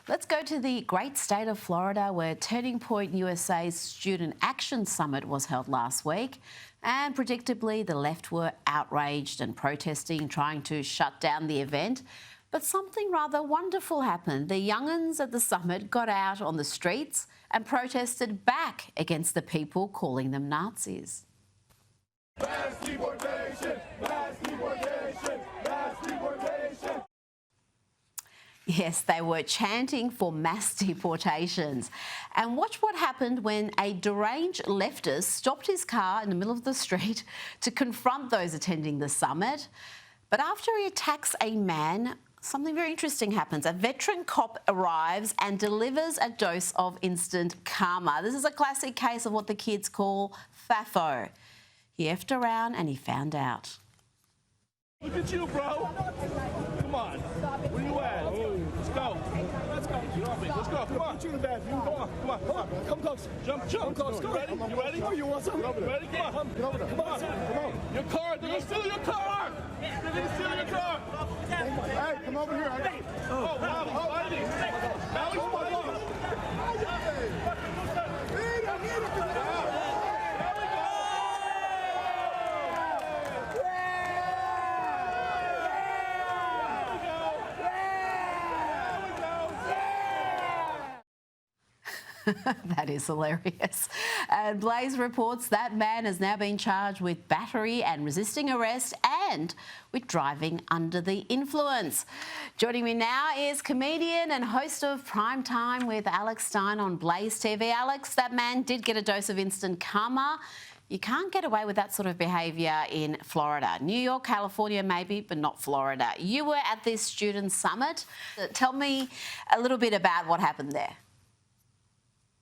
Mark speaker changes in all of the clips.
Speaker 1: Let's go to the great state of Florida, where Turning Point USA's Student Action Summit was held last week. And predictably, the left were outraged and protesting, trying to shut down the event. But something rather wonderful happened. The young'uns at the summit got out on the streets and protested back against the people calling them Nazis.
Speaker 2: Mass deportation! Mass deportation! Mass deportation!
Speaker 1: Yes, they were chanting for mass deportations. And watch what happened when a deranged leftist stopped his car in the middle of the street to confront those attending the summit. But after he attacks a man, something very interesting happens. A veteran cop arrives and delivers a dose of instant karma. This is a classic case of what the kids call FAFO. He effed around and he found out.
Speaker 2: Look at you, bro. Come on. Where you at? Let's go. Let's go. You know me. Let's go. Come on. Get you in the bathroom. Come on. Come on. Come on. Come close. Jump. Come close. You ready? You ready? Oh, you want something? You ready? Come on. Get over there. Come on. Come on. Your car. They're going to steal your car. They're going to steal your car. Hey, come over here. Oh, wow. Fighting. Now he's fighting.
Speaker 1: That is hilarious. And Blaze reports that man has now been charged with battery and resisting arrest and with driving under the influence. Joining me now is comedian and host of Prime Time with Alex Stein on Blaze TV. Alex, that man did get a dose of instant karma. You can't get away with that sort of behaviour in Florida. New York, California maybe, but not Florida. You were at this student summit. Tell me a little bit about what happened there.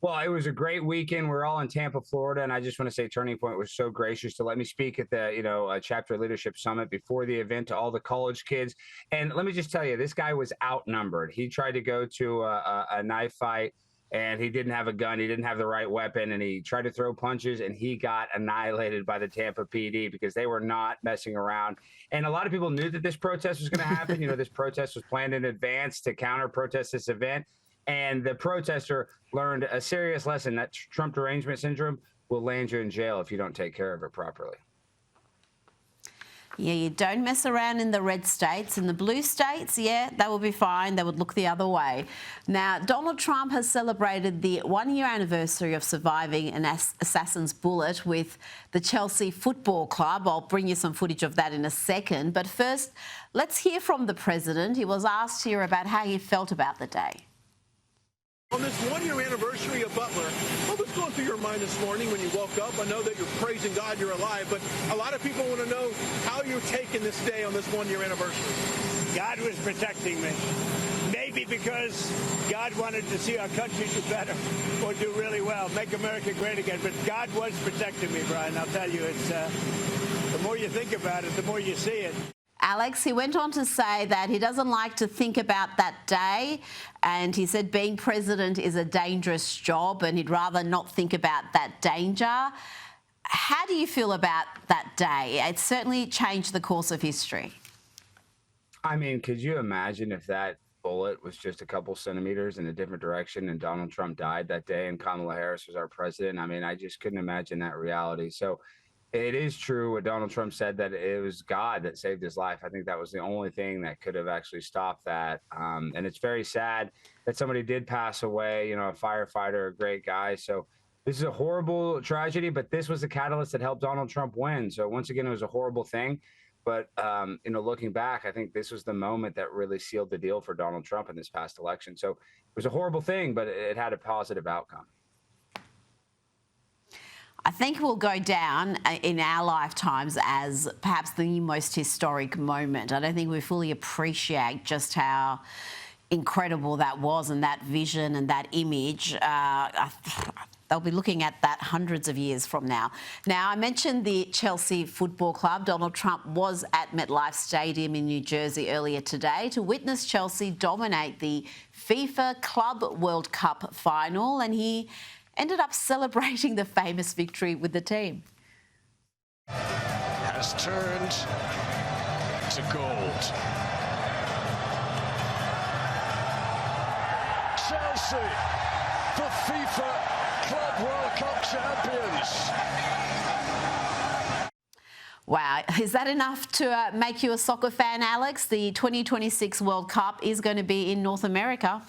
Speaker 3: Well, it was a great weekend. We're all in Tampa, Florida, and I just want to say Turning Point was so gracious to let me speak at the, Chapter Leadership Summit before the event to all the college kids. And let me just tell you, this guy was outnumbered. He tried to go to a knife fight, and he didn't have a gun. He didn't have the right weapon, and he tried to throw punches, and he got annihilated by the Tampa PD because they were not messing around. And a lot of people knew that this protest was going to happen. This protest was planned in advance to counter-protest this event. And the protester learned a serious lesson that Trump derangement syndrome will land you in jail if you don't take care of it properly.
Speaker 1: Yeah, you don't mess around in the red states. In the blue states, yeah, they will be fine. They would look the other way. Now, Donald Trump has celebrated the one-year anniversary of surviving an assassin's bullet with the Chelsea Football Club. I'll bring you some footage of that in a second. But first, let's hear from the president. He was asked here about how he felt about the day.
Speaker 4: On this one-year anniversary of Butler, what was going through your mind this morning when you woke up? I know that you're praising God you're alive, but a lot of people want to know how you're taking this day on this one-year anniversary.
Speaker 5: God was protecting me. Maybe because God wanted to see our country do better or do really well, make America great again. But God was protecting me, Brian. I'll tell you, it's the more you think about it, the more you see it.
Speaker 1: Alex, he went on to say that he doesn't like to think about that day, and he said being president is a dangerous job and he'd rather not think about that danger. How do you feel about that day? It certainly changed the course of history.
Speaker 3: I mean, could you imagine if that bullet was just a couple centimeters in a different direction and Donald Trump died that day and Kamala Harris was our president? I mean, I just couldn't imagine that reality. So it is true what Donald Trump said, that it was God that saved his life. I think that was the only thing that could have actually stopped that. And it's very sad that somebody did pass away, a firefighter, a great guy. So this is a horrible tragedy, but this was the catalyst that helped Donald Trump win. So once again, it was a horrible thing. But, looking back, I think this was the moment that really sealed the deal for Donald Trump in this past election. So it was a horrible thing, but it had a positive outcome.
Speaker 1: I think it will go down in our lifetimes as perhaps the most historic moment. I don't think we fully appreciate just how incredible that was, and that vision and that image. They'll be looking at that hundreds of years from now. Now, I mentioned the Chelsea Football Club. Donald Trump was at MetLife Stadium in New Jersey earlier today to witness Chelsea dominate the FIFA Club World Cup final, and he ended up celebrating the famous victory with the team.
Speaker 6: Has turned to gold. Chelsea for FIFA Club World Cup champions.
Speaker 1: Wow, is that enough to make you a soccer fan, Alex? The 2026 World Cup is going to be in North America.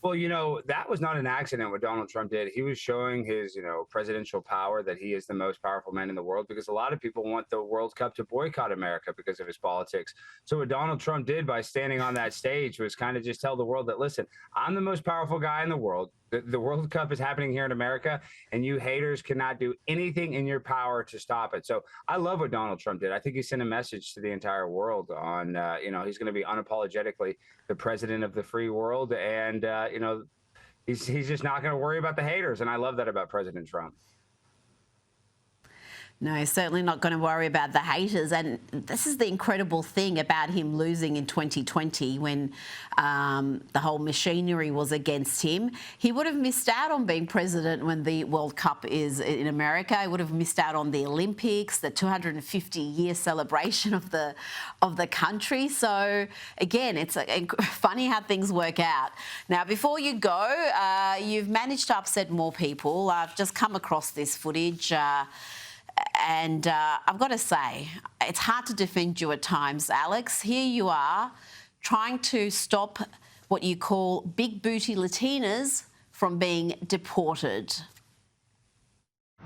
Speaker 3: Well, that was not an accident what Donald Trump did. He was showing his, presidential power, that he is the most powerful man in the world, because a lot of people want the World Cup to boycott America because of his politics. So what Donald Trump did by standing on that stage was kind of just tell the world that, listen, I'm the most powerful guy in the world. The World Cup is happening here in America, and you haters cannot do anything in your power to stop it. So I love what Donald Trump did. I think he sent a message to the entire world on, he's going to be unapologetically the president of the free world. And, he's just not going to worry about the haters. And I love that about President Trump.
Speaker 1: No, he's certainly not going to worry about the haters. And this is the incredible thing about him losing in 2020 when the whole machinery was against him. He would have missed out on being president when the World Cup is in America. He would have missed out on the Olympics, the 250-year celebration of the country. So, again, it's funny how things work out. Now, before you go, you've managed to upset more people. I've just come across this footage. And I've got to say, it's hard to defend you at times, Alex. Here you are trying to stop what you call big booty Latinas from being deported.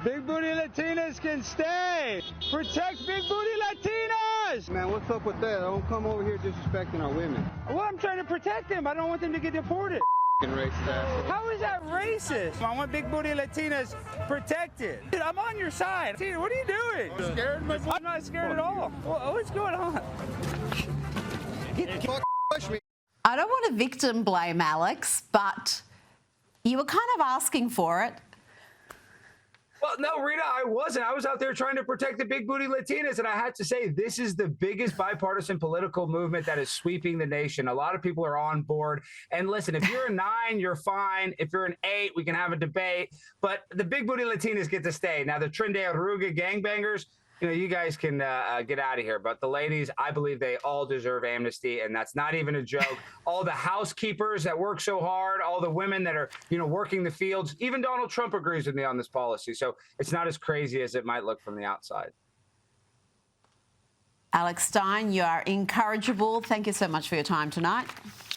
Speaker 7: Big booty Latinas can stay. Protect big booty Latinas.
Speaker 8: Man, what's up with that? Don't come over here disrespecting our women.
Speaker 7: Well, I'm trying to protect them. I don't want them to get deported.
Speaker 8: Racist ass.
Speaker 7: How is that racist? I want big booty Latinas protected. Dude, I'm on your side. Dude, what are you doing?
Speaker 8: I'm scared,
Speaker 7: I'm not scared at all. What's going on?
Speaker 8: Push me.
Speaker 1: I don't want to victim blame, Alex, but you were kind of asking for it.
Speaker 3: Well, no, Rita, I wasn't. I was out there trying to protect the big booty Latinas. And I had to say, this is the biggest bipartisan political movement that is sweeping the nation. A lot of people are on board. And listen, if you're a 9, you're fine. If you're an 8, we can have a debate. But the big booty Latinas get to stay. Now, the Tren de Arruga gangbangers, you guys can get out of here. But the ladies, I believe they all deserve amnesty. And that's not even a joke. All the housekeepers that work so hard, all the women that are, working the fields, even Donald Trump agrees with me on this policy. So it's not as crazy as it might look from the outside.
Speaker 1: Alex Stein, you are incorrigible. Thank you so much for your time tonight.